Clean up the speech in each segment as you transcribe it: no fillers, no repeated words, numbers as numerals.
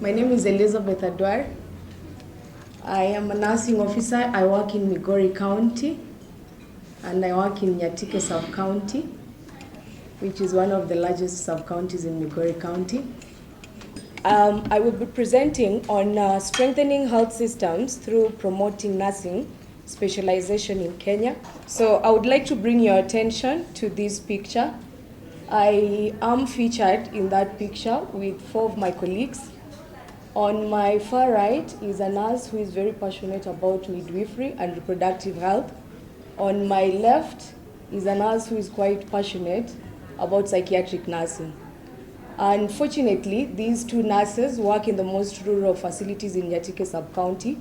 My name is Elizabeth Adwar. I am a nursing officer. I work in Migori County and I work in Nyatike sub-county, which is one of the largest sub-counties in Migori County. I will be presenting on strengthening health systems through promoting nursing specialization in Kenya. So I would like to bring your attention to this picture. I am featured in that picture with 4 of my colleagues. On my far right is a nurse who is very passionate about midwifery and reproductive health. On my left is a nurse who is quite passionate about psychiatric nursing. Unfortunately, these 2 nurses work in the most rural facilities in Nyatike sub-county,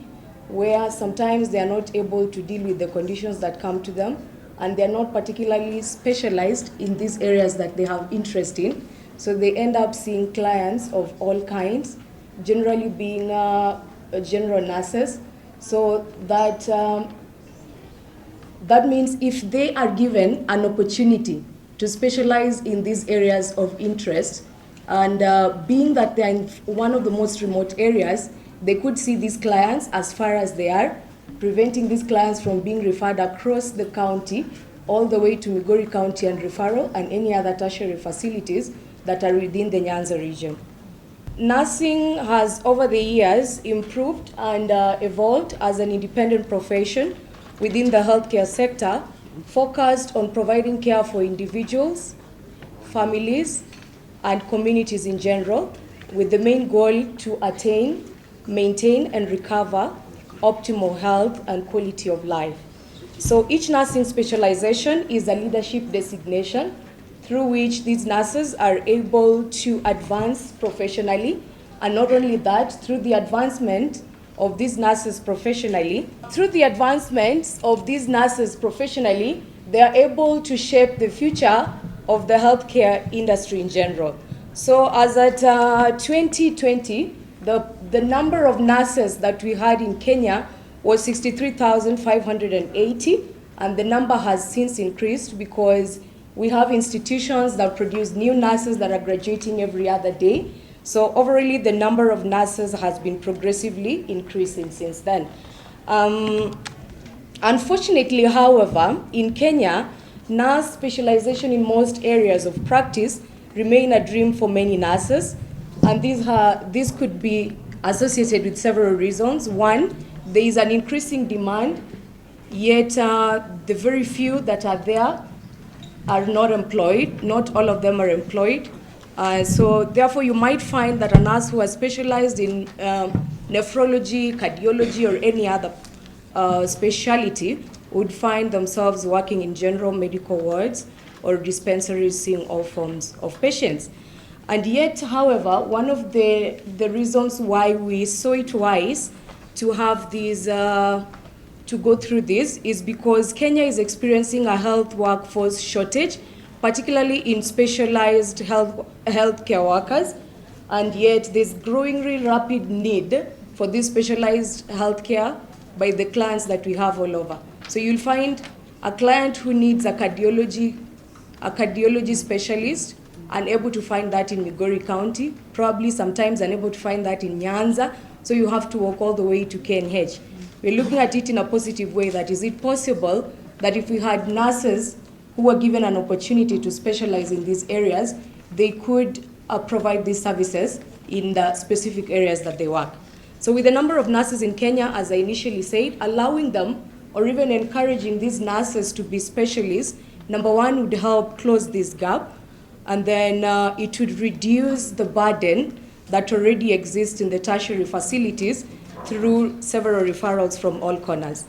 where sometimes they are not able to deal with the conditions that come to them, and they are not particularly specialized in these areas that they have interest in. So they end up seeing clients of all kinds, generally being general nurses. So that means if they are given an opportunity to specialize in these areas of interest, and being that they are in one of the most remote areas, they could see these clients as far as they are, preventing these clients from being referred across the county all the way to Migori County and referral and any other tertiary facilities that are within the Nyanza region. Nursing has over the years improved and evolved as an independent profession within the healthcare sector, focused on providing care for individuals, families, and communities in general, with the main goal to attain, maintain, and recover optimal health and quality of life. So each nursing specialization is a leadership designation through which these nurses are able to advance professionally, and not only that, through the advancement of these nurses professionally, they are able to shape the future of the healthcare industry in general. So as at 2020, the number of nurses that we had in Kenya was 63,580, and the number has since increased because we have institutions that produce new nurses that are graduating every other day. So overall, the number of nurses has been progressively increasing since then. Unfortunately, however, in Kenya, nurse specialization in most areas of practice remain a dream for many nurses, and these could be associated with several reasons. One, there is an increasing demand, yet the very few that are there are not employed. Not all of them are employed. So therefore, you might find that a nurse who has specialized in nephrology, cardiology, or any other specialty would find themselves working in general medical wards or dispensaries, seeing all forms of patients. And yet, however, one of the reasons why we saw it wise to have these, to go through this, is because Kenya is experiencing a health workforce shortage, particularly in specialized healthcare workers, and yet there's growingly rapid need for this specialized healthcare by the clients that we have all over. So you'll find a client who needs a cardiology specialist, unable to find that in Migori County, probably sometimes unable to find that in Nyanza, so you have to walk all the way to KNH. We're looking at it in a positive way, that is it possible that if we had nurses who were given an opportunity to specialize in these areas, they could provide these services in the specific areas that they work. So with the number of nurses in Kenya, as I initially said, allowing them or even encouraging these nurses to be specialists, number one, would help close this gap, and then it would reduce the burden that already exists in the tertiary facilities through several referrals from all corners.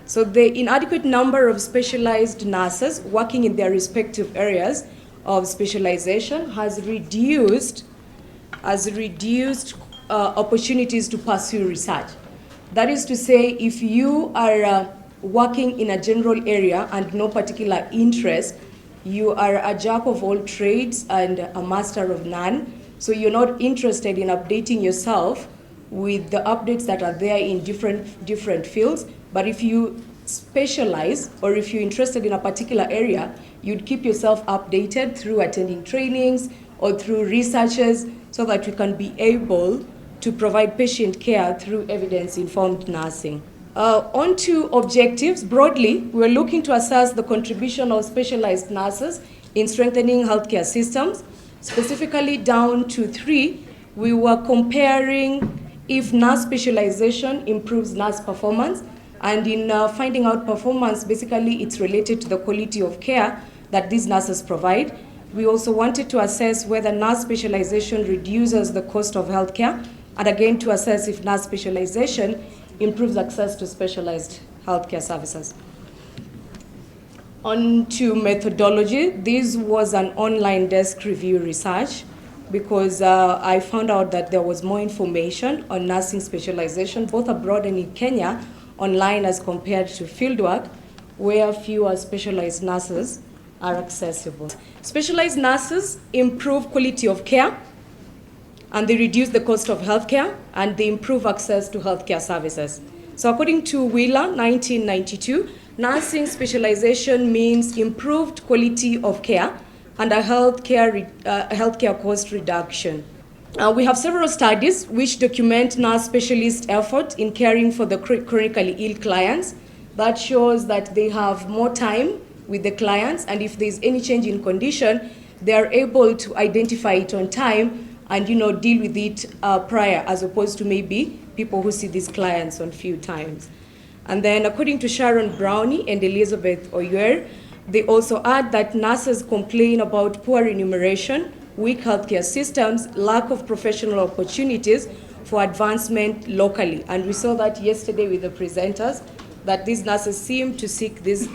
So the inadequate number of specialized nurses working in their respective areas of specialization has reduced opportunities to pursue research. That is to say, if you are working in a general area and no particular interest, you are a jack of all trades and a master of none. So you're not interested in updating yourself with the updates that are there in different fields. But if you specialize, or if you're interested in a particular area, you'd keep yourself updated through attending trainings or through researches, so that you can be able to provide patient care through evidence-informed nursing. On to objectives. Broadly, we're looking to assess the contribution of specialized nurses in strengthening healthcare systems. Specifically down to 3, we were comparing if nurse specialization improves nurse performance. And in finding out performance, basically it's related to the quality of care that these nurses provide. We also wanted to assess whether nurse specialization reduces the cost of healthcare, and again to assess if nurse specialization improves access to specialized healthcare services. On to methodology. This was an online desk review research because I found out that there was more information on nursing specialization, both abroad and in Kenya, online as compared to fieldwork, where fewer specialized nurses are accessible. Specialized nurses improve quality of care, and they reduce the cost of healthcare, and they improve access to healthcare services. So according to Wheeler, 1992, nursing specialization means improved quality of care and a healthcare cost reduction. We have several studies which document nurse specialist effort in caring for the chronically ill clients. That shows that they have more time with the clients, and if there's any change in condition, they are able to identify it on time and deal with it prior, as opposed to maybe people who see these clients on few times. And then according to Sharon Brownie and Elizabeth Oyer, they also add that nurses complain about poor remuneration, weak healthcare systems, lack of professional opportunities for advancement locally. And we saw that yesterday with the presenters, that these nurses seem to seek these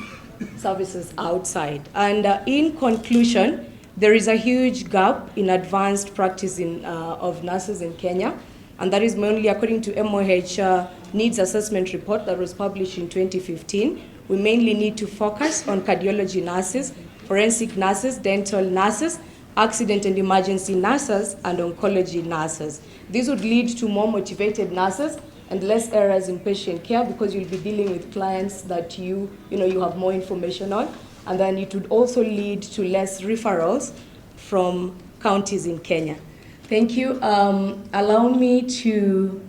services outside. And in conclusion, there is a huge gap in advanced practice of nurses in Kenya, and that is mainly according to MOH Needs Assessment Report that was published in 2015. We mainly need to focus on cardiology nurses, forensic nurses, dental nurses, accident and emergency nurses, and oncology nurses. This would lead to more motivated nurses and less errors in patient care, because you'll be dealing with clients that you have more information on. And then it would also lead to less referrals from counties in Kenya. Thank you. Allow me to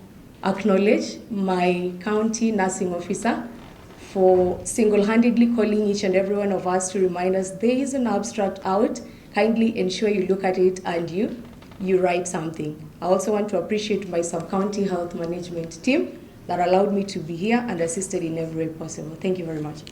acknowledge my county nursing officer for single-handedly calling each and every one of us to remind us there is an abstract out. Kindly ensure you look at it and you write something. I also want to appreciate my sub-county health management team that allowed me to be here and assisted in every way possible. Thank you very much.